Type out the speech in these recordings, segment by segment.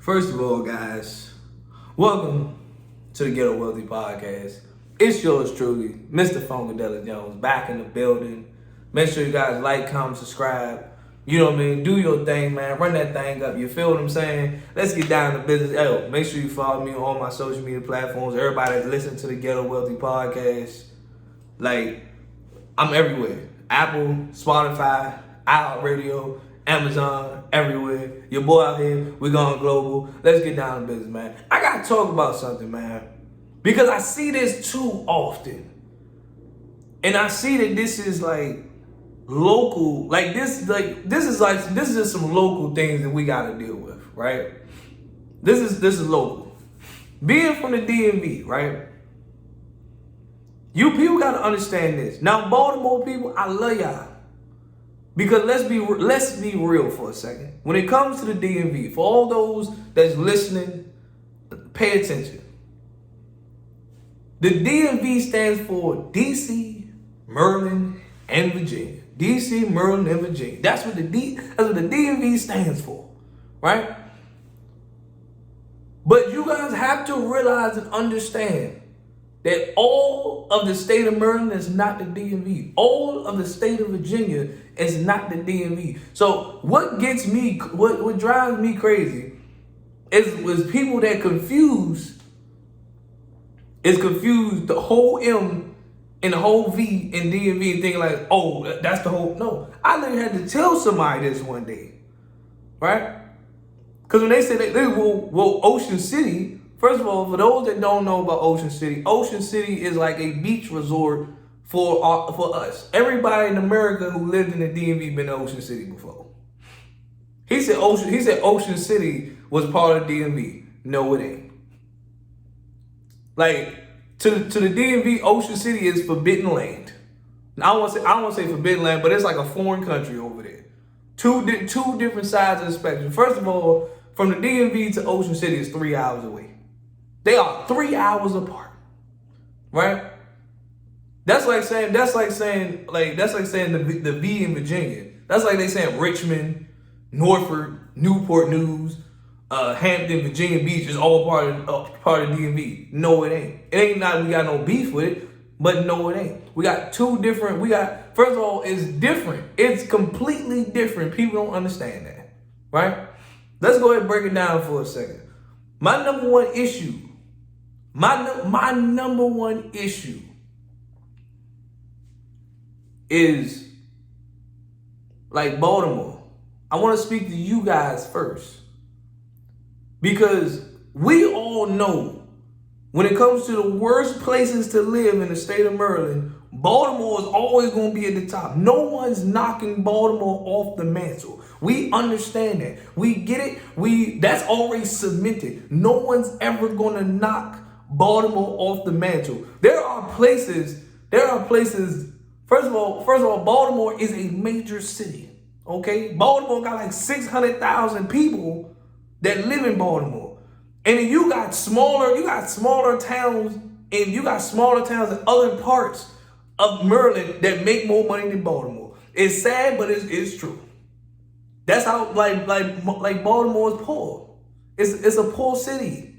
First of all, guys, welcome to the Ghetto Wealthy Podcast. It's yours truly, Mr. Funkadelic Jones, back in the building. Make sure you guys like, comment, subscribe. You know what I mean? Do your thing, man. Run that thing up. You feel what I'm saying? Let's get down to business. Yo, make sure you follow me on all my social media platforms. Everybody that's listening to the Ghetto Wealthy Podcast, I'm everywhere. Apple, Spotify, iHeartRadio, Amazon, everywhere. Your boy out here, we going global. Let's get down to business, man. I gotta talk about something, man. Because I see this too often. And I see that this is local, this is just some local things that we gotta deal with, right? This is local. Being from the DMV, right? You people gotta understand this. Now, Baltimore people, I love y'all. Because let's be real for a second. When it comes to the DMV, for all those that's listening, pay attention. The DMV stands for DC, Maryland, and Virginia. DC, Maryland, and Virginia. That's what the DMV stands for, right? But you guys have to realize and understand that all of the state of Maryland is not the DMV. All of the state of Virginia is not the DMV. So what drives me crazy is people that confuse the whole M and the whole V in DMV and thinking like, oh, that's the whole. No, I literally had to tell somebody this one day, right? Because when they said that they will Ocean City. First of all, for those that don't know about Ocean City is like a beach resort for us. Everybody in America who lived in the DMV been to Ocean City before. He said Ocean City was part of the DMV. No, it ain't. To the DMV, Ocean City is forbidden land. I don't want to say forbidden land, but it's like a foreign country over there. Two different sides of the spectrum. First of all, from the DMV to Ocean City is 3 hours away. They are 3 hours apart, right? That's like saying the V in Virginia. That's like they saying Richmond, Norfolk, Newport News, Hampton, Virginia Beach is all part of DMV. No, it ain't. It ain't not we got no beef with it, but no, it ain't. We got first of all, it's different. It's completely different. People don't understand that, right? Let's go ahead and break it down for a second. My number one issue is like Baltimore. I want to speak to you guys first. Because we all know when it comes to the worst places to live in the state of Maryland, Baltimore is always going to be at the top. No one's knocking Baltimore off the mantle. We understand that. We get it. That's already cemented. No one's ever going to knock Baltimore off the mantle. There are places. First of all, Baltimore is a major city. Okay, Baltimore got like 600,000 people that live in Baltimore, and then you got smaller towns, and you got smaller towns in other parts of Maryland that make more money than Baltimore. It's sad, but it's true. That's how like Baltimore is poor. It's a poor city.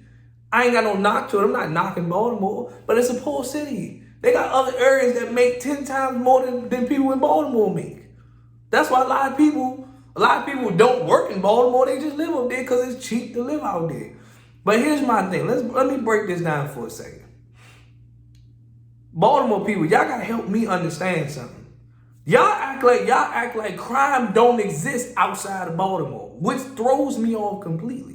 I ain't got no knock to it. I'm not knocking Baltimore, but it's a poor city. They got other areas that make 10 times more than people in Baltimore make. That's why a lot of people don't work in Baltimore. They just live up there because it's cheap to live out there. But here's my thing. Let me break this down for a second. Baltimore people, y'all gotta help me understand something. Y'all act like crime don't exist outside of Baltimore, which throws me off completely.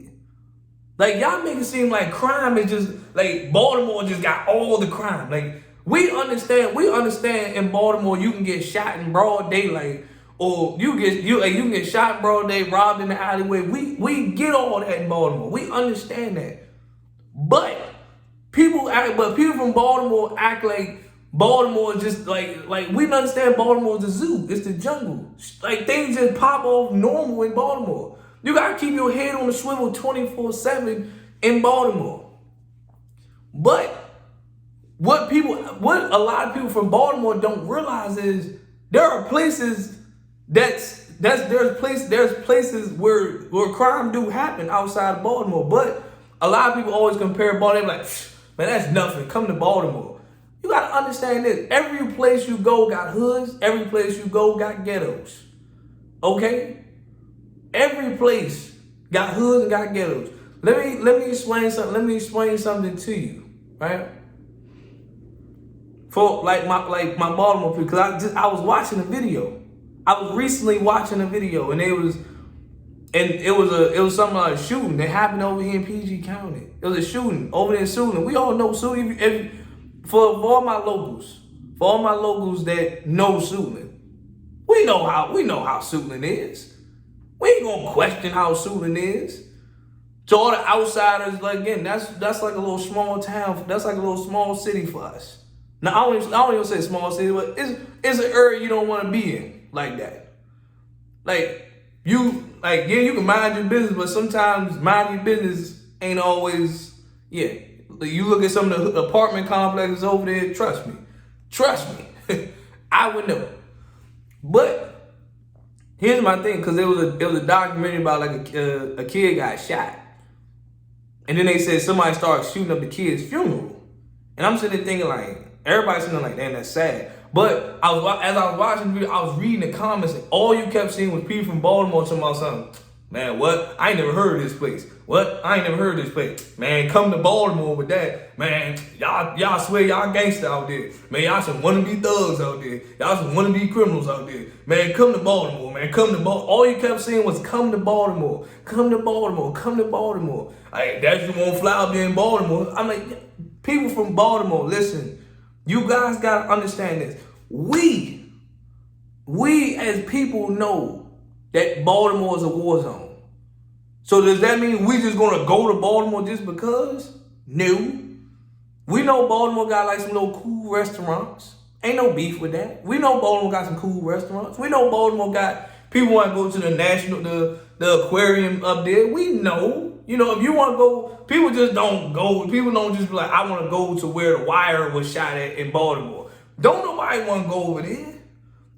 Like, y'all make it seem like crime is just like Baltimore just got all the crime. Like, we understand in Baltimore you can get shot in broad daylight, or you can get shot in broad day, robbed in the alleyway. We get all that in Baltimore. We understand that. But people from Baltimore act like Baltimore is just like we don't understand Baltimore is the zoo. It's the jungle. Like, things just pop off normal in Baltimore. You gotta keep your head on the swivel 24/7 in Baltimore. But what a lot of people from Baltimore don't realize is there are places there's places where crime do happen outside of Baltimore, but a lot of people always compare Baltimore. They're like, man, that's nothing. Come to Baltimore. You gotta understand this. Every place you go got hoods. Every place you go got ghettos. Okay? Every place got hoods and got ghettos. Let me explain something. Let me explain something to you, right? For like my Baltimore people, because I was watching a video. I was recently watching a video, and it was something like a shooting that happened over here in PG County. It was a shooting over there in Suitland. We all know Suitland. For all my locals that know Suitland, we know how Suitland is. We ain't gonna question how Suitland is. To all the outsiders, like, again, that's like a little small town. That's like a little small city for us. Now I don't even say small city, but it's an area you don't want to be in like that. You can mind your business, but sometimes mind your business ain't always, yeah. You look at some of the apartment complexes over there, trust me, I would know. But here's my thing, because there was a documentary about like a kid got shot, and then they said somebody started shooting up the kid's funeral, and I'm sitting there thinking like, everybody's sitting there like, damn, that's sad. But as I was watching the video, I was reading the comments, and all you kept seeing was people from Baltimore talking about something. Man, what? I ain't never heard of this place. What? I ain't never heard of this place. Man, come to Baltimore with that. Man, y'all swear y'all gangster out there. Man, y'all some wannabe thugs out there. Y'all some wannabe criminals out there. Man, come to Baltimore, man. Come to Baltimore. All you kept saying was come to Baltimore. Come to Baltimore. Come to Baltimore. That's you won't fly out there in Baltimore. I'm like, people from Baltimore, listen. You guys gotta understand this. We as people know that Baltimore is a war zone. So does that mean we just gonna go to Baltimore just because? No. We know Baltimore got like some little cool restaurants. Ain't no beef with that. We know Baltimore got some cool restaurants. We know Baltimore got people want to go to the aquarium up there. We know. You know, if you want to go, people just don't go. People don't just be like, I want to go to where The Wire was shot at in Baltimore. Don't nobody want to go over there.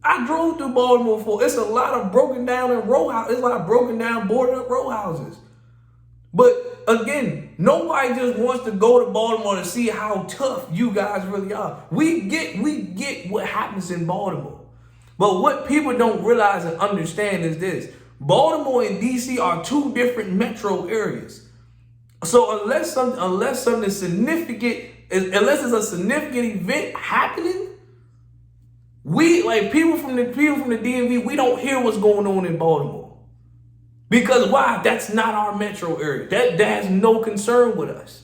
I drove through Baltimore before. It's a lot of broken down and row houses. It's a lot of broken down, boarded up row houses. But again, nobody just wants to go to Baltimore to see how tough you guys really are. We get what happens in Baltimore. But what people don't realize and understand is this. Baltimore and DC are two different metro areas. So unless something significant, unless it's a significant event happening, we, like people from the DMV, we don't hear what's going on in Baltimore. Because why? That's not our metro area. That has no concern with us.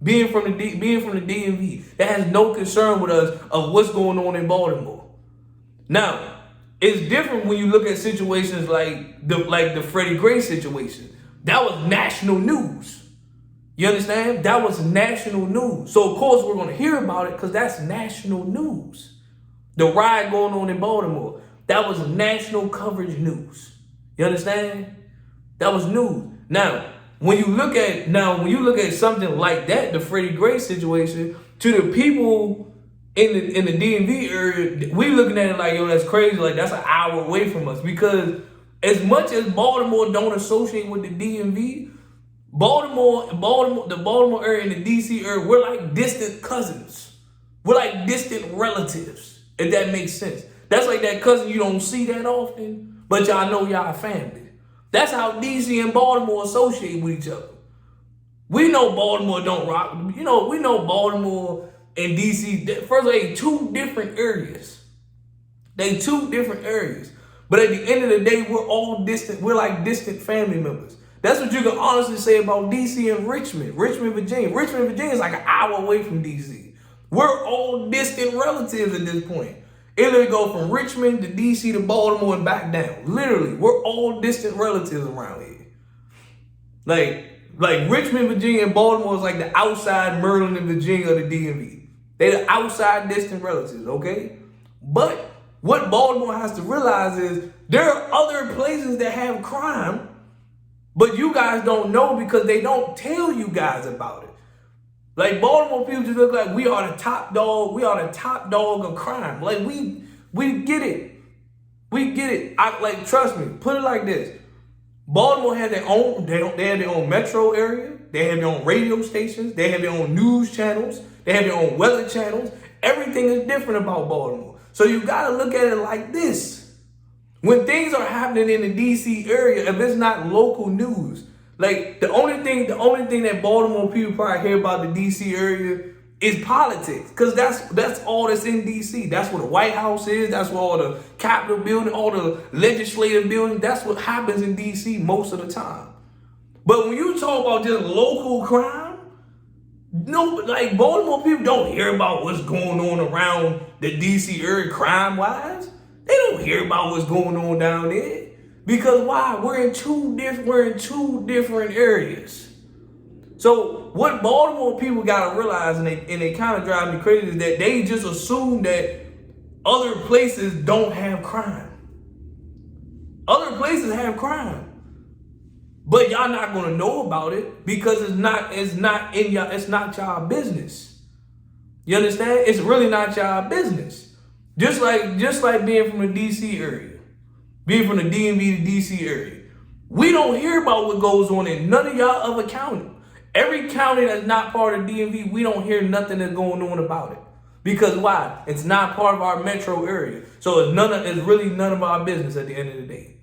Being from the DMV, that has no concern with us of what's going on in Baltimore. Now, it's different when you look at situations like the Freddie Gray situation. That was national news. You understand? That was national news. So of course we're going to hear about it because that's national news. The riot going on in Baltimore, that was national coverage news. You understand? That was news. Now, when you look at something like that, the Freddie Gray situation, to the people in the DMV area, we looking at it like, yo, that's crazy. Like, that's an hour away from us. Because as much as Baltimore don't associate with the DMV, the Baltimore area and the DC area, we're like distant cousins. We're like distant relatives. If that makes sense. That's like that cousin you don't see that often, but y'all know y'all family. That's how DC and Baltimore associate with each other. We know Baltimore don't rock. You know, we know Baltimore and DC, first they two different areas. They two different areas. But at the end of the day, we're all distant. We're like distant family members. That's what you can honestly say about DC and Richmond, Virginia. Richmond, Virginia is like an hour away from DC. We're all distant relatives at this point. It literally go from Richmond to DC to Baltimore and back down. Literally, we're all distant relatives around here. Like Richmond, Virginia and Baltimore is like the outside Maryland and Virginia of the DMV. They're the outside distant relatives, okay? But what Baltimore has to realize is there are other places that have crime, but you guys don't know because they don't tell you guys about it. Like Baltimore people just look like we are the top dog. We are the top dog of crime. Like we get it. We get it. Trust me. Put it like this. Baltimore had their own. They had their own metro area. They have their own radio stations. They have their own news channels. They have their own weather channels. Everything is different about Baltimore. So you gotta look at it like this. When things are happening in the DC area, if it's not local news, like the only thing that Baltimore people probably hear about the DC area is politics. Cause that's all that's in DC. That's where the White House is, that's where all the Capitol building, all the legislative buildings, that's what happens in DC most of the time. But when you talk about just local crime, no, like Baltimore people don't hear about what's going on around the DC area crime-wise. They don't hear about what's going on down there. Because why? We're in two different areas. So what Baltimore people gotta realize, and they kind of drive me crazy, is that they just assume that other places don't have crime. Other places have crime. But y'all not gonna know about it because it's not y'all business. You understand? It's really not y'all business. Just like being from the DC area, being from the DMV to DC area. We don't hear about what goes on in none of y'all other counties. Every county that's not part of DMV, we don't hear nothing that's going on about it. Because why? It's not part of our metro area. So it's really none of our business at the end of the day.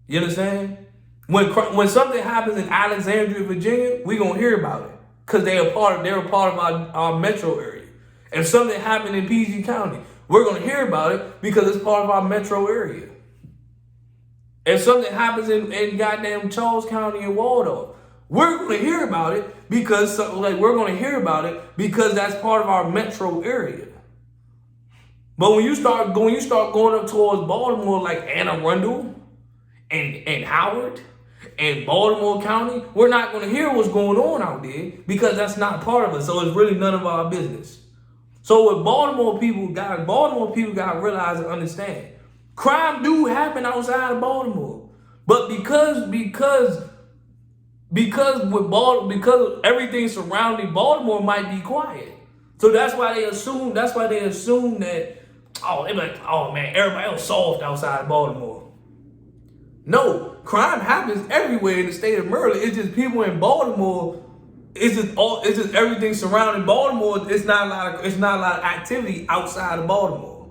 You understand? When something happens in Alexandria, Virginia, we gonna hear about it because they're a part of our metro area. If something happened in PG County, we're gonna hear about it because it's part of our metro area. If something happens in goddamn Charles County and Waldorf, we're gonna hear about it because that's part of our metro area. But when you start going up towards Baltimore, like Anne Arundel and Howard and Baltimore County, we're not going to hear what's going on out there because that's not part of us. So it's really none of our business. So what Baltimore people got to realize and understand, crime do happen outside of Baltimore, but because everything surrounding Baltimore might be quiet. So that's why they assume that man, everybody else soft outside of Baltimore. No, crime happens everywhere in the state of Maryland. It's just people in Baltimore. It's just everything surrounding Baltimore. It's not a lot of activity outside of Baltimore.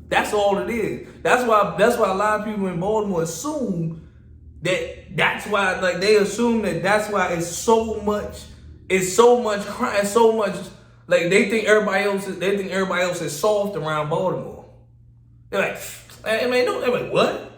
That's all it is. That's why a lot of people in Baltimore assume that's why it's so much crime, so much like they think everybody else is soft around Baltimore. They're like, hey man, they're like, what?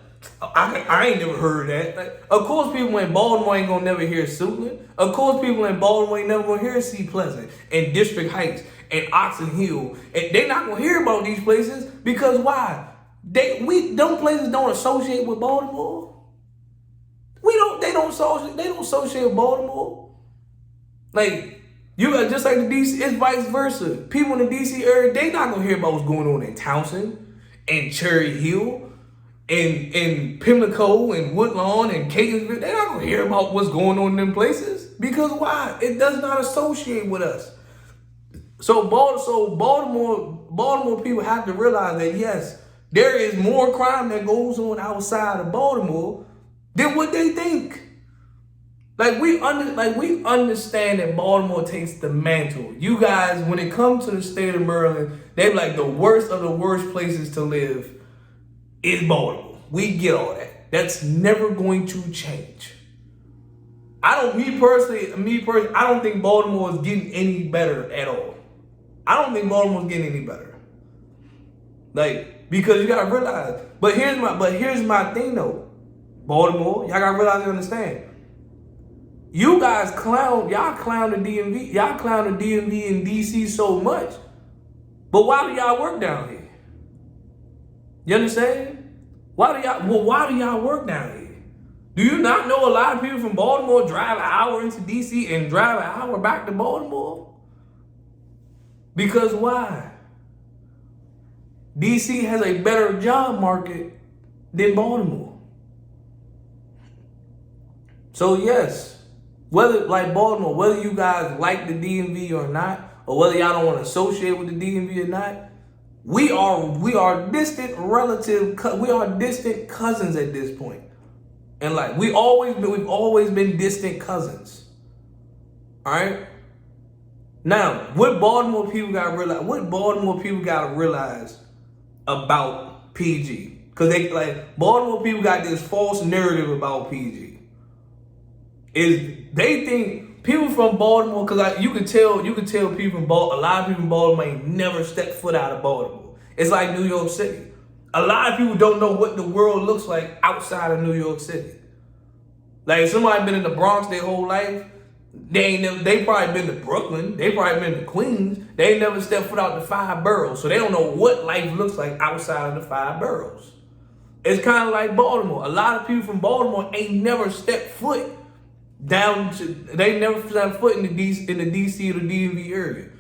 I ain't never heard that. Like, of course, people in Baltimore ain't gonna never hear Suitland. Of course, people in Baltimore ain't never gonna hear Sea Pleasant and District Heights and Oxon Hill. And they not gonna hear about these places because why? Them places don't associate with Baltimore. They don't associate with Baltimore. Like, you got just like the DC, it's vice versa. People in the DC area, they not gonna hear about what's going on in Townsend and Cherry Hill. In Pimlico and Woodlawn and Catonsville, they're not gonna hear about what's going on in them places because why? It does not associate with us. So Baltimore people have to realize that yes, there is more crime that goes on outside of Baltimore than what they think. We understand that Baltimore takes the mantle. You guys, when it comes to the state of Maryland, they're like the worst of the worst places to live is Baltimore. We get all that. That's never going to change. I don't think Baltimore is getting any better at all. I don't think Baltimore is getting any better. Because you gotta realize. But here's my thing though. Baltimore, y'all gotta realize and understand. You guys clown the DMV. Y'all clown the DMV in DC so much. But why do y'all work down here? You understand? Why do y'all work down here? Do you not know a lot of people from Baltimore drive an hour into DC and drive an hour back to Baltimore? Because why? DC has a better job market than Baltimore. So yes, whether you guys like the DMV or not, or whether y'all don't want to associate with the DMV or not, We are distant we are distant cousins at this point. And like we've always been distant cousins. All right? Now, what Baltimore people gotta realize about PG. Cause Baltimore people got this false narrative about PG. Is they think people from Baltimore, cause you can tell people from Baltimore, a lot of people in Baltimore ain't never stepped foot out of Baltimore. It's like New York City. A lot of people don't know what the world looks like outside of New York City. Like if somebody been in the Bronx their whole life, they probably been to Brooklyn, they probably been to Queens, they ain't never stepped foot out the 5 boroughs. So they don't know what life looks like outside of the 5 boroughs. It's kind of like Baltimore. A lot of people from Baltimore ain't never stepped foot they never stepped foot in the DC or the DMV area.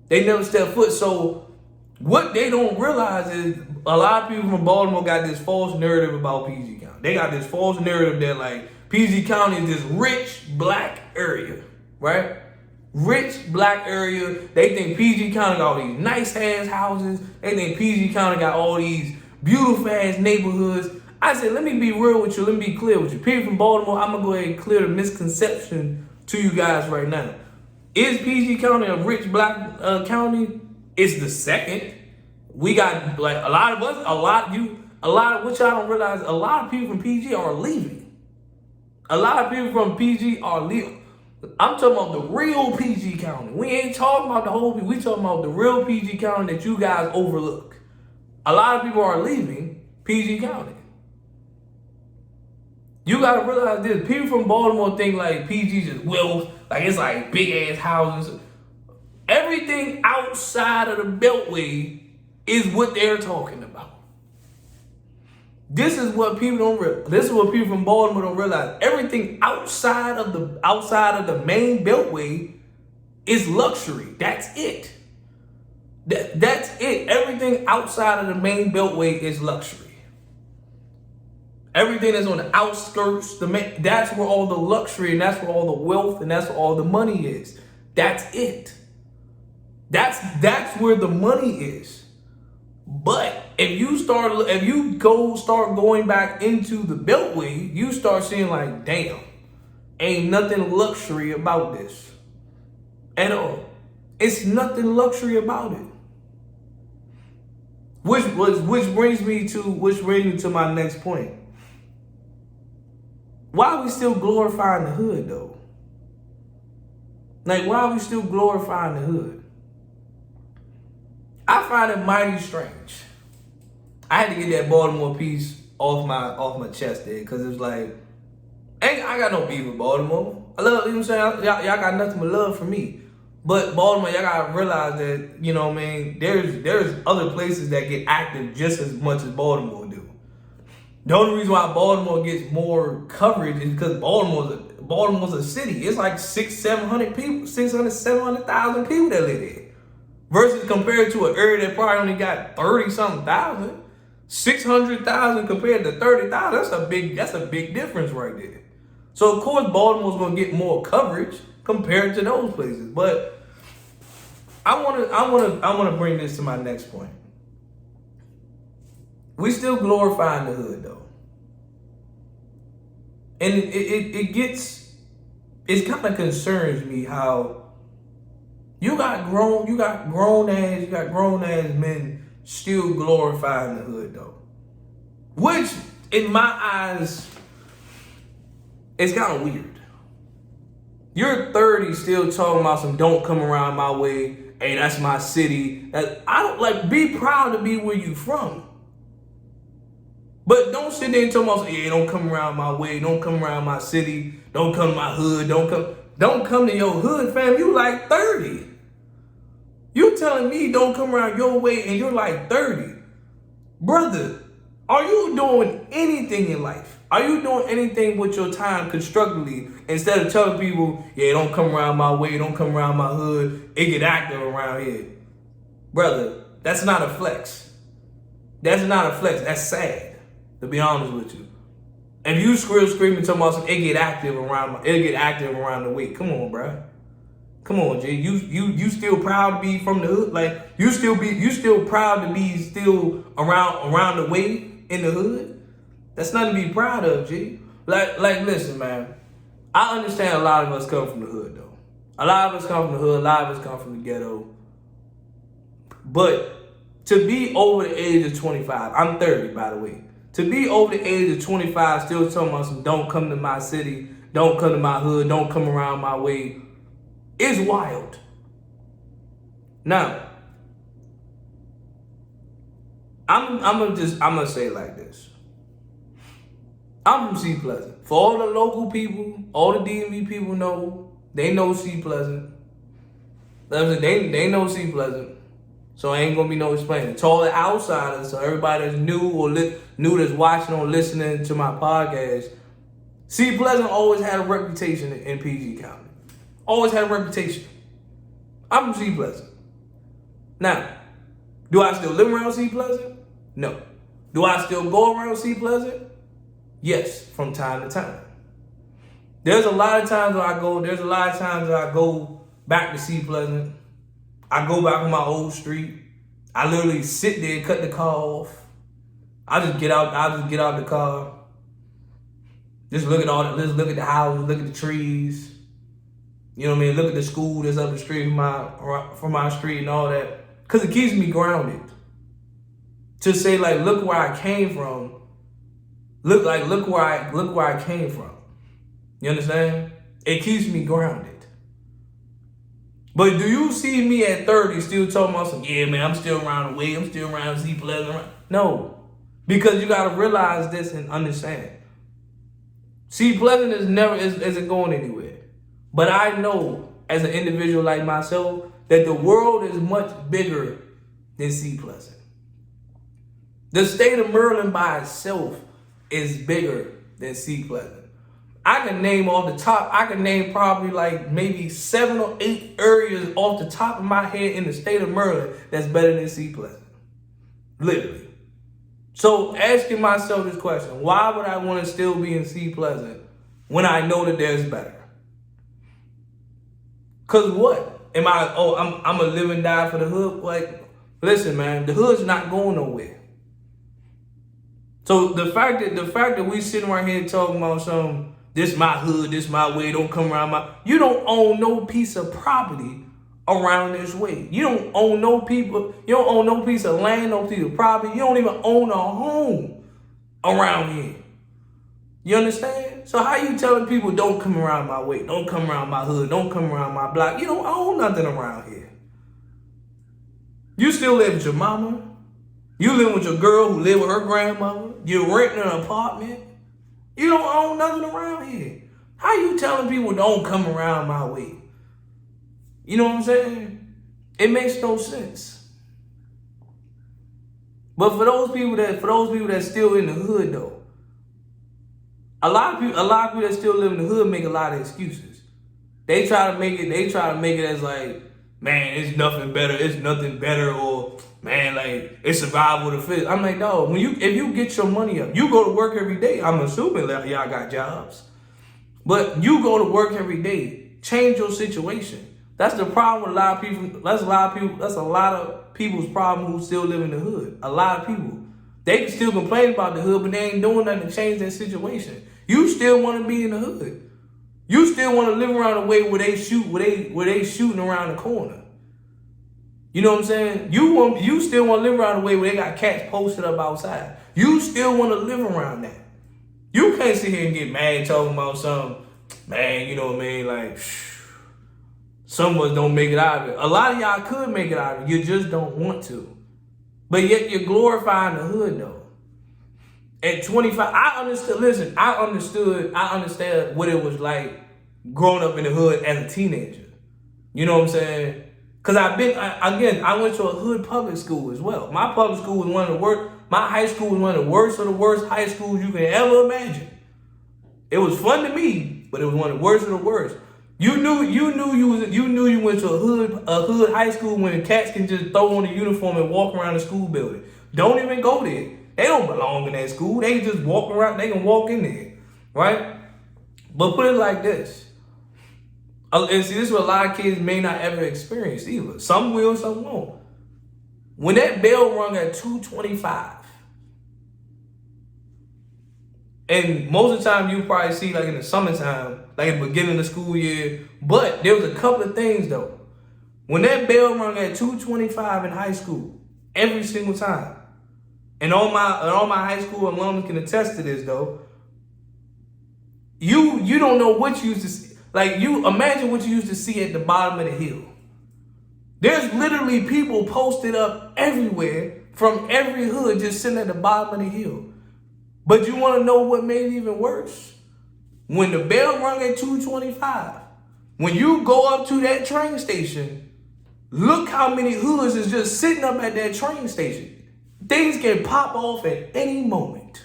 They never stepped foot. So what they don't realize is a lot of people from Baltimore got this false narrative about PG County. They got this false narrative that like PG County is this rich black area, right? Rich black area. They think PG County got all these nice ass houses. They think PG County got all these beautiful ass neighborhoods. I said, let me be real with you. Let me be clear with you. People from Baltimore, I'm going to go ahead and clear the misconception to you guys right now. Is PG County a rich black county? It's the second. We got like a lot of what y'all don't realize, a lot of people from PG are leaving. A lot of people from PG are leaving. I'm talking about the real PG County. We ain't talking about the whole, we talking about the real PG County that you guys overlook. A lot of people are leaving PG County. You gotta realize this. People from Baltimore think like PG just wealth, like it's like big ass houses. Everything outside of the Beltway is what they're talking about. This is what people don't realize. This is what people from Baltimore don't realize. Everything outside of the main Beltway is luxury. That's it. That's it. Everything outside of the main Beltway is luxury. Everything that's on the outskirts, that's where all the luxury and that's where all the wealth and that's where all the money is. That's it. That's where the money is. But if you start going back into the Beltway, you start seeing like, damn, ain't nothing luxury about this at all. It's nothing luxury about it. Which brings me to my next point. Why are we still glorifying the hood though? Like, why are we still glorifying the hood? I find it mighty strange. I had to get that Baltimore piece off my chest there, because it was like, I got no beef with Baltimore. I love, you know what I'm saying? Y'all got nothing but love for me. But Baltimore, y'all gotta realize that, you know what I mean, there's other places that get active just as much as Baltimore do. The only reason why Baltimore gets more coverage is because Baltimore's a city. It's like 700,000 people that live there. Versus compared to an area that probably only got 30-something thousand. 600,000 compared to 30,000, that's a big difference right there. So of course Baltimore's gonna get more coverage compared to those places. But I wanna bring this to my next point. We still glorifying the hood though. And it kind of concerns me how you got grown ass men still glorifying the hood though. Which in my eyes is kind of weird. You're 30 still talking about some don't come around my way. Hey, that's my city. I don't like, be proud to be where you from. But don't sit there and tell me, yeah, don't come around my way, don't come around my city, don't come to my hood, don't come to your hood, fam. You like 30. You telling me don't come around your way and you're like 30. Brother, are you doing anything in life? Are you doing anything with your time constructively instead of telling people, yeah, don't come around my way, don't come around my hood, it get active around here? Brother, that's not a flex. That's not a flex, that's sad. To be honest with you, if you screaming talking about some, it get active around the way. Come on, bro. Come on, Jay. You still proud to be from the hood? Like you still proud to be still around the way in the hood? That's nothing to be proud of, G. Like listen, man. I understand a lot of us come from the hood though. A lot of us come from the hood, a lot of us come from the ghetto. But to be over the age of 25, I'm 30 by the way. To be over the age of 25 still talking about some don't come to my city, don't come to my hood, don't come around my way, is wild. Now, I'm gonna say it like this. I'm from C Pleasant. For all the local people, all the DMV people know, they know C Pleasant. They know C Pleasant. So ain't gonna be no explaining. To all the outsiders, so everybody that's new or new that's watching or listening to my podcast, C Pleasant always had a reputation in PG County. Always had a reputation. I'm from C Pleasant. Now, do I still live around C Pleasant? No. Do I still go around C Pleasant? Yes, from time to time. There's a lot of times I go back to C Pleasant. I go back on my old street. I literally sit there, cut the car off. I just get out the car. Just look at the houses, look at the trees. You know what I mean? Look at the school that's up the street from my street and all that. Cause it keeps me grounded. To say like, look where I came from. Look where I came from. You understand? It keeps me grounded. But do you see me at 30 still talking about some, yeah, man, I'm still around the way, I'm still around C Pleasant? No. Because you gotta realize this and understand. C Pleasant isn't going anywhere. But I know as an individual like myself that the world is much bigger than C Pleasant. The state of Maryland by itself is bigger than C Pleasant. I can name probably like maybe 7 or 8 areas off the top of my head in the state of Maryland that's better than C Pleasant. Literally. So asking myself this question, why would I want to still be in C Pleasant when I know that there's better? Cause what? I'm a live and die for the hood? Like, listen, man, the hood's not going nowhere. So the fact that we sitting right here talking about some, this my hood, this my way, don't come around you don't own no piece of property around this way. You don't own no piece of land, no piece of property. You don't even own a home around here. You understand? So how you telling people don't come around my way, don't come around my hood, don't come around my block? You don't own nothing around here. You still live with your mama. You live with your girl who live with her grandmother. You're renting an apartment. You don't own nothing around here. How you telling people don't come around my way? You know what I'm saying? It makes no sense. But for those people that's still in the hood though, a lot of people that still live in the hood make a lot of excuses. They try to make it as like, man, it's nothing better, or man, like it's survival of the fittest. I'm like, no, if you get your money up, you go to work every day. I'm assuming that y'all got jobs. But you go to work every day, change your situation. That's the problem with a lot of people. That's a lot of people's problem who still live in the hood. A lot of people. They can still complain about the hood, but they ain't doing nothing to change their situation. You still want to be in the hood. You still want to live around the way where they shooting around the corner. You know what I'm saying? You still want to live around the way where they got cats posted up outside. You still want to live around that. You can't sit here and get mad talking about something, man, you know what I mean? Like, some of us don't make it out of it. A lot of y'all could make it out of it. You just don't want to. But yet you're glorifying the hood though. At 25, I understood what it was like growing up in the hood as a teenager. You know what I'm saying? Because I went to a hood public school as well. My public school was one of the worst. My high school was one of the worst high schools you can ever imagine. It was fun to me, but it was one of the worst. You knew you went to a hood high school when the cats can just throw on a uniform and walk around the school building. Don't even go there. They don't belong in that school. They can just walk around. They can walk in there, right? But put it like this. And see, this is what a lot of kids may not ever experience either. Some will, some won't. When that bell rung at 2:25, and most of the time you probably see like in the summertime, like in the beginning of the school year, but there was a couple of things though. When that bell rung at 2:25 in high school, every single time, and all my high school alums can attest to this though, you don't know what you used to see. Like, you imagine what you used to see at the bottom of the hill. There's literally people posted up everywhere from every hood just sitting at the bottom of the hill. But you want to know what made it even worse? When the bell rung at 2:25, when you go up to that train station, look how many hoods is just sitting up at that train station. Things can pop off at any moment.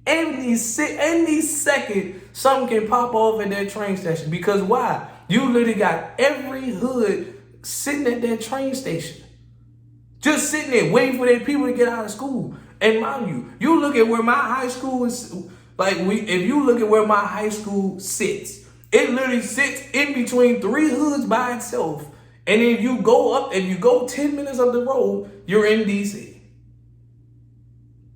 Any second, something can pop off at that train station. Because why? You literally got every hood sitting at that train station. Just sitting there waiting for their people to get out of school. And mind you look at where my high school is, if you look at where my high school sits, it literally sits in between three hoods by itself. And if you go 10 minutes up the road, you're in DC.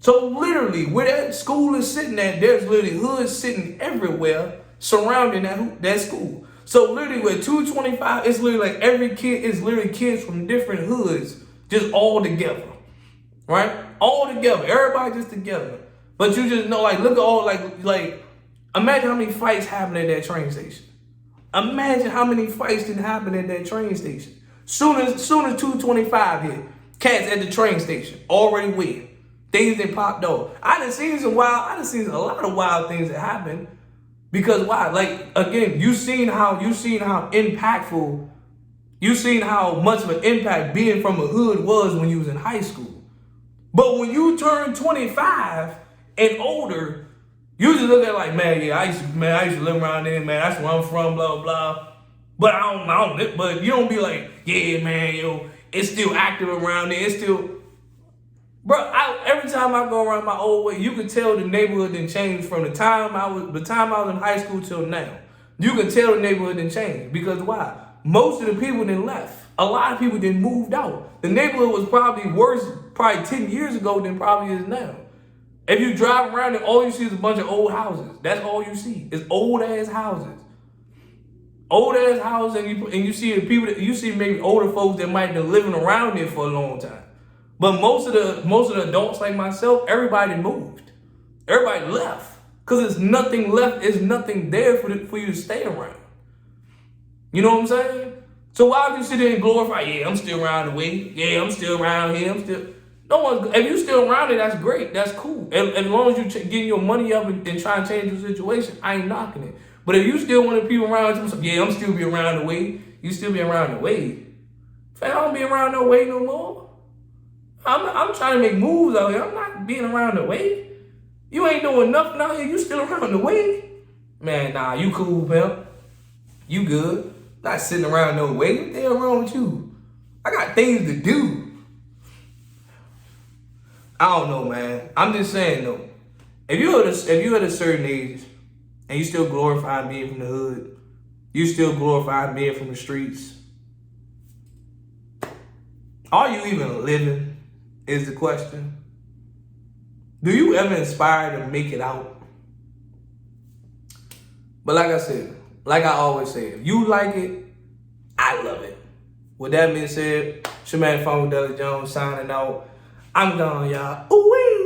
So literally, where that school is sitting at, there's literally hoods sitting everywhere surrounding that school. So literally with 2:25, it's literally like every kid is literally kids from different hoods, just all together, right? All together, everybody just together. But you just know, like, look at all, like, imagine how many fights happen at that train station. Imagine how many fights didn't happen at that train station. Soon as 2:25 hit, cats at the train station already waiting. Things that popped off. I done seen a lot of wild things that happen. Because why? Like, again, you seen how impactful, you seen how much of an impact being from a hood was when you was in high school. But when you turn 25 and older, you just look at it like, man, yeah, I used to live around there, man. That's where I'm from, blah, blah. But but you don't be like, yeah, man, it's still active around there. It's still, bro, every time I go around my old way, you can tell the neighborhood didn't change from the time I was in high school till now. You can tell the neighborhood didn't change. Because why? Most of the people didn't left. A lot of people didn't moved out. The neighborhood was probably worse 10 years ago than probably is now. If you drive around and all you see is a bunch of old houses. That's all you see. It's old ass houses. Old ass houses, and you see the people you see maybe older folks that might have been living around there for a long time. But most of the adults like myself, everybody moved. Everybody left. Because there's nothing left, there's nothing there for you to stay around. You know what I'm saying? So why would you sit there and glorify, yeah, I'm still around the way, yeah, I'm still around here, if you still around it, that's great, that's cool. And as long as you getting your money up and trying to change the situation, I ain't knocking it. But if you still want to be around, yeah, I'm still be around the way, you still be around the way. Fam, I don't be around no way no more. I'm trying to make moves out here. I'm not being around the way. You ain't doing nothing out here. You still around the way? Man, nah, you cool, pimp. You good. Not sitting around no way. What the hell wrong with you? I got things to do. I don't know, man. I'm just saying, though. If you at a certain age and you still glorify being from the hood, you still glorify being from the streets, are you even living? Is the question. Do you ever inspire to make it out? But like I said, like I always say, if you like it, I love it. With that being said, it's your man, Della Jones, signing out. I'm gone, y'all. Ooh-wee.